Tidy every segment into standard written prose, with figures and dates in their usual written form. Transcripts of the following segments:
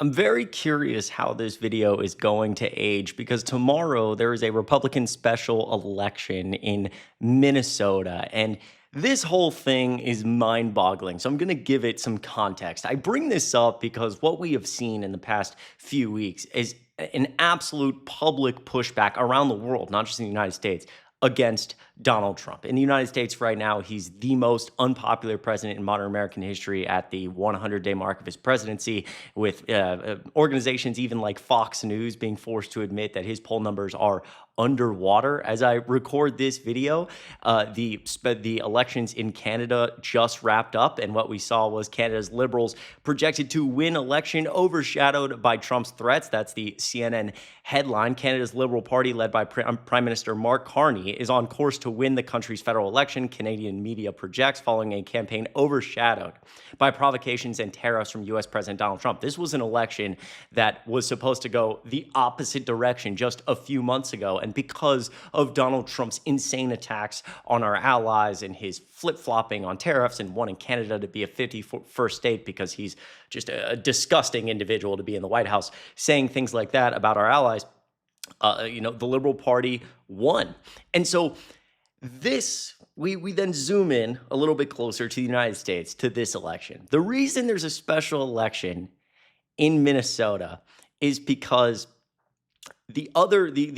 I'm very curious how this video is going to age because tomorrow there is a Republican special election in Minnesota, and this whole thing is mind-boggling. So I'm going to give it some context. I bring this up because what we have seen in the past few weeks is an absolute public pushback around the world, not just in the United States, against Donald Trump. In the United States right now, he's the most unpopular president in modern American history at the 100-day mark of his presidency, with organizations even like Fox News being forced to admit that his poll numbers are underwater. As I record this video, the elections in Canada just wrapped up, and what we saw was Canada's Liberals projected to win election, overshadowed by Trump's threats. That's the CNN headline. Canada's Liberal Party, led by Prime Minister Mark Carney, is on course to win the country's federal election, Canadian media projects, following a campaign overshadowed by provocations and tariffs from U.S. President Donald Trump. This was an election that was supposed to go the opposite direction just a few months ago, and because of Donald Trump's insane attacks on our allies and his flip-flopping on tariffs and wanting Canada to be a 51st state because he's just a disgusting individual to be in the White House, saying things like that about our allies, the Liberal Party won. And so we then zoom in a little bit closer to the United States, to this election. The reason there's a special election in Minnesota is because the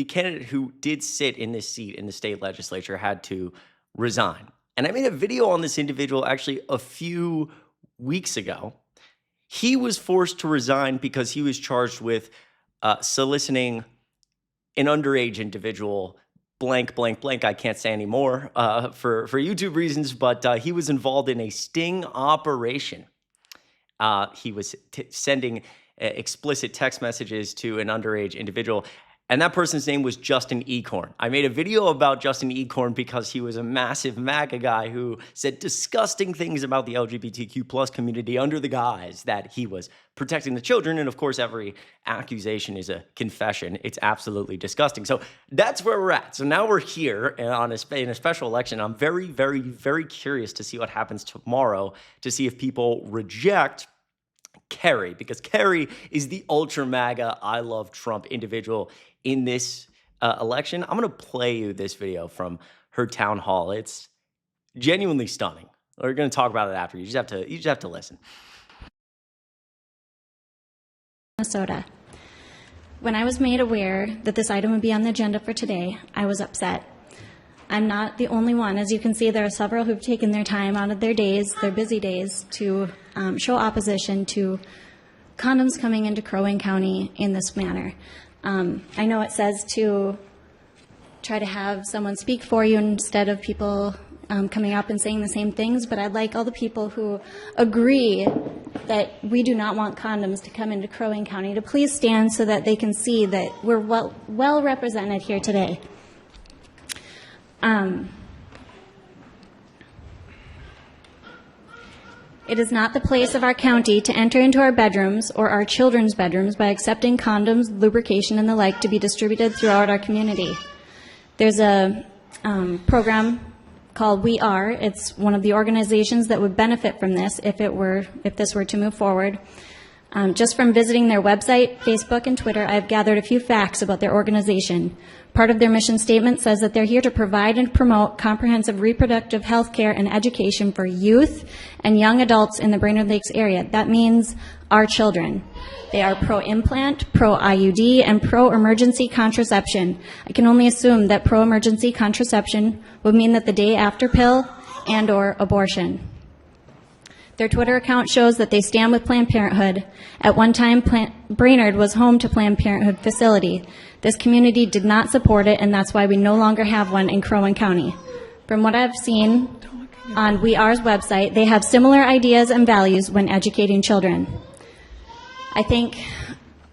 candidate who did sit in this seat in the state legislature had to resign. And I made a video on this individual actually a few weeks ago. He was forced to resign because he was charged with soliciting an underage individual, blank, blank, blank. I can't say anymore for YouTube reasons, but he was involved in a sting operation. He was sending explicit text messages to an underage individual, and that person's name was Justin Ecorn. I made a video about Justin Ecorn because he was a massive MAGA guy who said disgusting things about the LGBTQ plus community under the guise that he was protecting the children. And of course, every accusation is a confession. It's absolutely disgusting. So that's where we're at. So now we're here in a special election. I'm very, very, very curious to see what happens tomorrow, to see if people reject Keri, because Keri is the ultra MAGA, I love Trump individual in this election. I'm going to play you this video from her town hall. It's genuinely stunning. We're going to talk about it after. You just have to listen. Minnesota. When I was made aware that this item would be on the agenda for today, I was upset. I'm not the only one. As you can see, there are several who've taken their time out of their days, their busy days, to show opposition to condoms coming into Crow Wing County in this manner. I know it says to try to have someone speak for you instead of people coming up and saying the same things, but I'd like all the people who agree that we do not want condoms to come into Crow Wing County to please stand so that they can see that we're well represented here today. It is not the place of our county to enter into our bedrooms or our children's bedrooms by accepting condoms, lubrication, and the like to be distributed throughout our community. There's a program called We Are. It's one of the organizations that would benefit from this if this were to move forward. Just from visiting their website, Facebook, and Twitter, I've gathered a few facts about their organization. Part of their mission statement says that they're here to provide and promote comprehensive reproductive health care and education for youth and young adults in the Brainerd Lakes area. That means our children. They are pro-implant, pro-IUD, and pro-emergency contraception. I can only assume that pro-emergency contraception would mean that the day after pill and or abortion. Their Twitter account shows that they stand with Planned Parenthood. At one time, Brainerd was home to Planned Parenthood facility. This community did not support it, and that's why we no longer have one in Crow Wing County. From what I've seen on We Are's website, they have similar ideas and values when educating children. I think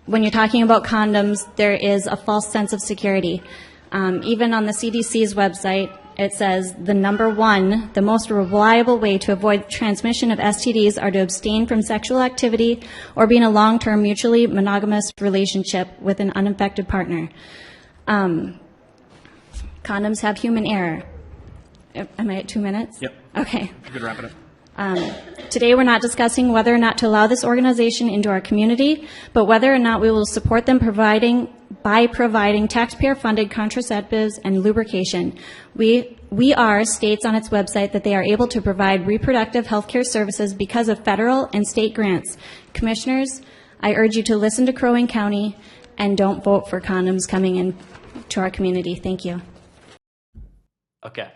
when you're talking about condoms, there is a false sense of security. Even on the CDC's website, it says the most reliable way to avoid transmission of STDs are to abstain from sexual activity or be in a long-term mutually monogamous relationship with an uninfected partner. Condoms have human error. Am I at 2 minutes? Yep. Okay. You could wrap it up. Today, we're not discussing whether or not to allow this organization into our community, but whether or not we will support them by providing taxpayer-funded contraceptives and lubrication. We are states on its website that they are able to provide reproductive health care services because of federal and state grants. Commissioners, I urge you to listen to Crow Wing County and don't vote for condoms coming in to our community. Thank you. Okay,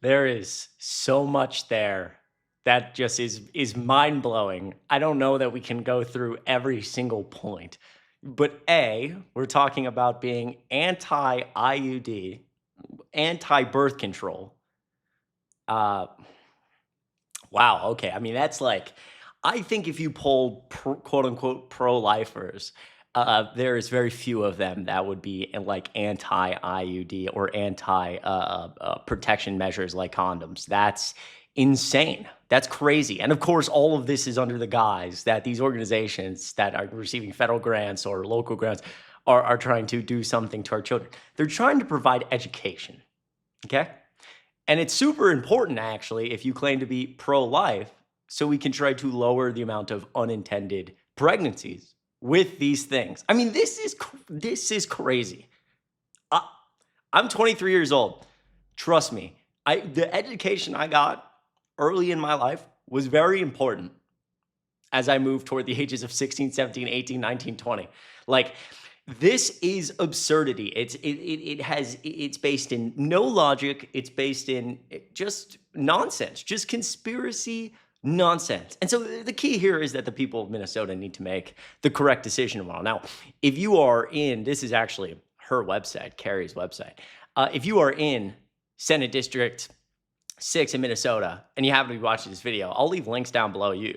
there is so much there that just is mind-blowing. I don't know that we can go through every single point. But A, we're talking about being anti-IUD, anti-birth control. Wow, okay. I mean, that's like, I think if you poll quote-unquote pro-lifers, there is very few of them that would be like anti-IUD or anti-protection measures like condoms. That's insane. That's crazy. And of course, all of this is under the guise that these organizations that are receiving federal grants or local grants are trying to do something to our children. They're trying to provide education, okay? And it's super important, actually, if you claim to be pro-life, so we can try to lower the amount of unintended pregnancies with these things. I mean, this is crazy. I'm 23 years old. Trust me, the education I got early in my life was very important as I moved toward the ages of 16, 17, 18, 19, 20. Like, this is absurdity. It's based in no logic. It's based in just nonsense, just conspiracy nonsense. And so the key here is that the people of Minnesota need to make the correct decision tomorrow. Now, if you are in, this is actually her website, Keri's website. If you are in Senate District 6 in Minnesota, and you happen to be watching this video, I'll leave links down below you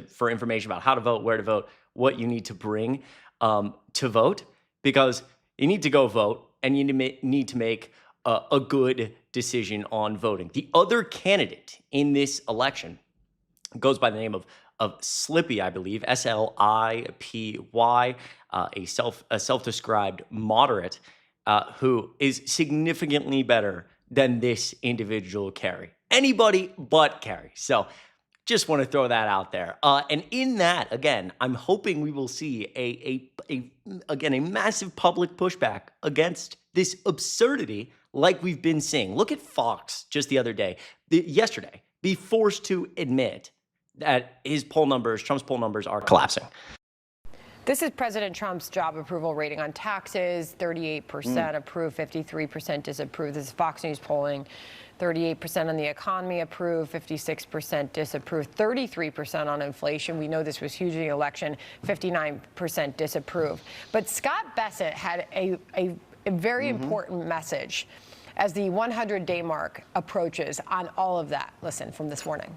for information about how to vote, where to vote, what you need to bring to vote, because you need to go vote and you need to make a good decision on voting. The other candidate in this election goes by the name of Slippy, I believe, Slipy, a self-described moderate who is significantly better than this individual Keri. Anybody but Keri. So just want to throw that out there. And in that, again, I'm hoping we will see a massive public pushback against this absurdity like we've been seeing. Look at Fox just the other day, yesterday, be forced to admit that Trump's poll numbers are collapsing. This is President Trump's job approval rating on taxes, 38% approve, 53% disapprove. This is Fox News polling. 38% on the economy approve, 56% disapprove, 33% on inflation. We know this was huge in the election, 59% disapprove. But Scott Bessent had a very important message as the 100-day mark approaches on all of that. Listen from this morning.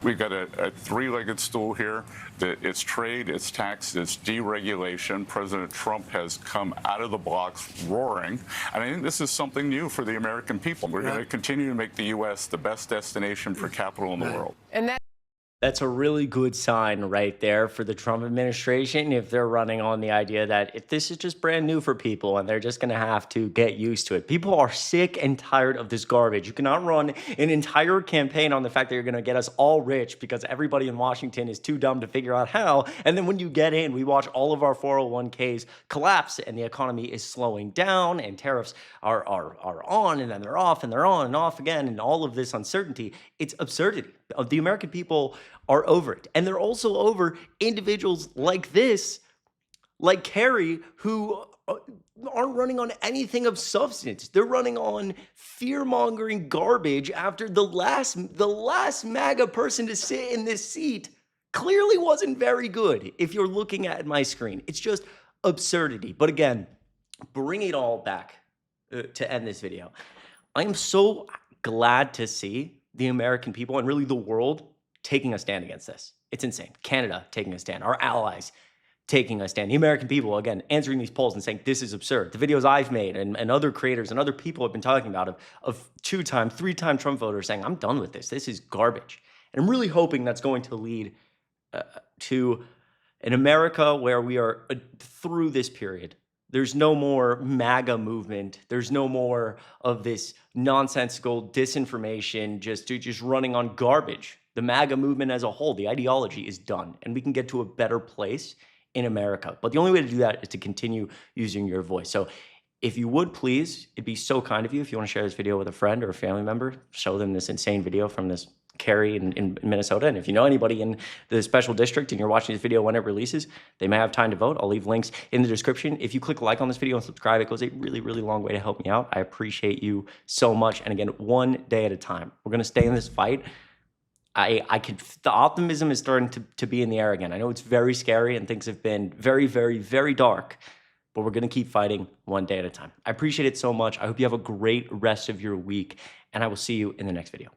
We've got a three-legged stool here. It's trade, it's tax, it's deregulation. President Trump has come out of the blocks roaring. And I think this is something new for the American people. We're going to continue to make the U.S. the best destination for capital in the world. And That's a really good sign right there for the Trump administration if they're running on the idea that if this is just brand new for people and they're just going to have to get used to it. People are sick and tired of this garbage. You cannot run an entire campaign on the fact that you're going to get us all rich because everybody in Washington is too dumb to figure out how. And then when you get in, we watch all of our 401ks collapse and the economy is slowing down and tariffs are on and then they're off and they're on and off again and all of this uncertainty. It's absurdity. The American people are over it. And they're also over individuals like this, like Keri, who aren't running on anything of substance. They're running on fear-mongering garbage after the last MAGA person to sit in this seat clearly wasn't very good if you're looking at my screen. It's just absurdity. But again, bring it all back to end this video. I am so glad to see the American people and really the world taking a stand against this. It's insane. Canada taking a stand. Our allies taking a stand. The American people, again, answering these polls and saying, this is absurd. The videos I've made and other creators and other people have been talking about of 2-time, 3-time Trump voters saying, I'm done with this. This is garbage. And I'm really hoping that's going to lead to an America where we are through this period. There's no more MAGA movement. There's no more of this nonsensical disinformation just running on garbage The MAGA movement as a whole, the ideology is done, and we can get to a better place in America. But the only way to do that is to continue using your voice. So if you would please, it'd be so kind of you if you want to share this video with a friend or a family member, show them this insane video from this Keri in Minnesota. And if you know anybody in the special district and you're watching this video when it releases, they may have time to vote. I'll leave links in the description. If you click like on this video and subscribe, it goes a really, really long way to help me out. I appreciate you so much. And again, one day at a time. We're going to stay in this fight. The optimism is starting to be in the air again. I know it's very scary and things have been very, very, very dark, but we're going to keep fighting one day at a time. I appreciate it so much. I hope you have a great rest of your week, and I will see you in the next video.